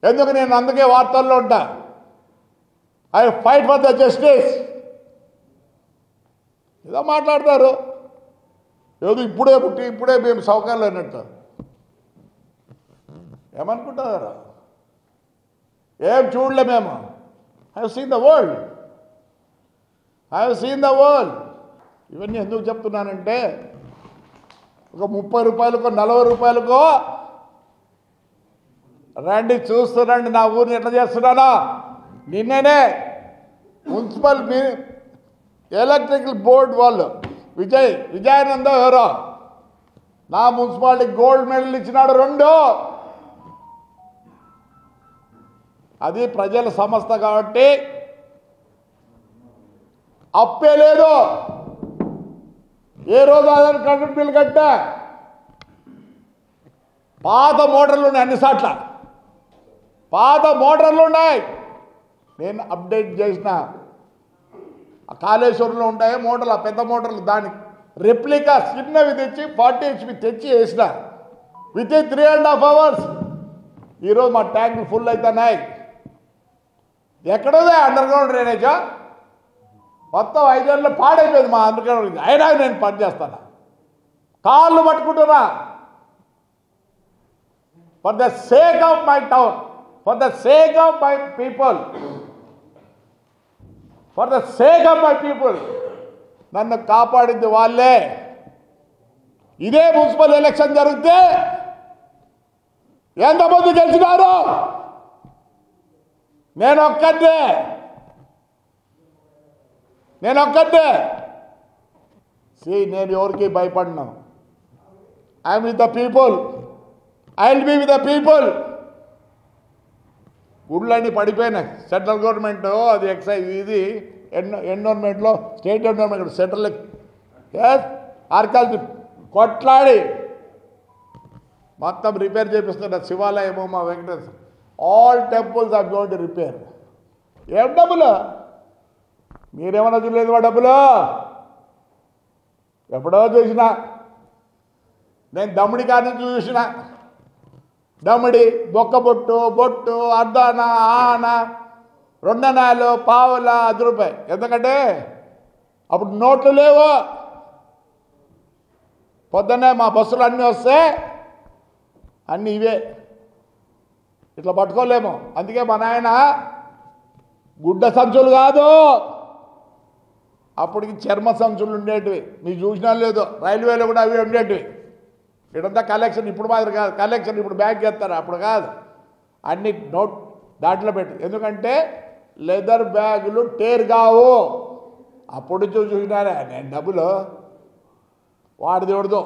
ఎందుకు నేను అందుకే వార్తల్లో ఉంటా. I fight for the justice. ఏదో మాట్లాడతారు, ఏదో ఇప్పుడే పుట్టి ఇప్పుడే మేము సౌకర్యాలు అన్నట్టు. ఏమనుకుంటారు? ఏం చూడలే మేము. I have seen the world. ఇవన్నీ ఎందుకు చెప్తున్నానంటే, ఒక 30 రూపాయలకో 40 రూపాయలకో రండి చూస్తురండి నా ఊరిని ఎట్లా చేస్తున్నానో. నిన్ననే మున్సిపల్ ఎలక్ట్రికల్ బోర్డు వాళ్ళు విజయానంద ఎవరో నా మున్సిపాలిటీ గోల్డ్ మెడల్ ఇచ్చినాడు 2. అది ప్రజల సంస్థ కాబట్టి అప్పే లేదు. ఏ రోజు ఆధార్ కరెంట్ బిల్ కట్టా. పాత మోటార్లు ఉన్నాయి, అన్ని సాట్ల పాత మోటార్లు ఉన్నాయి. నేను అప్డేట్ చేసిన కాళేశ్వరంలో ఉంటాయి మోటార్లు, ఆ పెద్ద మోటార్లు, దానికి రెప్లికా చిన్నవి తెచ్చి 40 HP తెచ్చి వేసిన విత్ ఇన్ 3.5 hours. ఈరోజు మా ట్యాంకులు ఫుల్ అవుతున్నాయి. ఎక్కడోదే అండర్ గ్రౌండ్ డ్రైనేజా మొత్తం 5 ఏళ్ళలో పాడైపోయింది మా అండర్ గ్రౌండ్. అయినా నేను పని చేస్తాను, కాళ్ళు పట్టుకుంటున్నా. For the sake of my town, for the sake of my people, for the sake of my people. నన్ను కాపాడింది వాళ్ళే. ఇదే మున్సిపల్ ఎలక్షన్ జరిగితే ఎంతమంది గెలిచినారు? నేను ఒక్కటే. నేను ఎవరికి భయపడినా. I'm with the people, I will be with the people. గుళ్ళన్నీ పడిపోయినాయి. సెంట్రల్ గవర్నమెంట్ అది ఎక్సైజ్ ఇది ఎన్విరాన్మెంట్లో స్టేట్ ఎన్విరాన్మెంట్ సెంట్రల్ ఆర్కాలజీ కొట్లాడి మొత్తం రిపేర్ చేపిస్తున్న శివాలయము మా Venkateswara. All temples are going to repair. ఏం డబ్బులు? మీరేమన్నా చూడలేదు మా డబ్బులు? ఎప్పుడో చూసినా. నేను దమ్ముడి కాడి నుంచి చూసిన. దమ్ముడి బొక్క బొట్టు అర్ధాన ఆన 2 అనాలు పావుల 10 రూపాయలు. ఎందుకంటే అప్పుడు నోట్లు లేవు. పొద్దున్నే మా బస్సులు అన్నీ వస్తే అన్నీ ఇవే, ఇట్లా పట్టుకోలేము. అందుకే మా నాయన గుడ్డ సంచులు కాదు, అప్పటికి చర్మ సంచులు ఉండేటివి. మీరు చూసినా లేదు, రైల్వేలో కూడా అవి ఉండేటివి. ఇదంతా కలెక్షన్. ఇప్పుడు మాదిరి కాదు కలెక్షన్. ఇప్పుడు బ్యాగ్ చేస్తారు, అప్పుడు కాదు. అన్ని నోట్ దాంట్లో పెట్టి. ఎందుకంటే లెదర్ బ్యాగులు టేర్ కావు. అప్పుడు చూసినారే నేను డబ్బులు వాడిది ఎవడిదో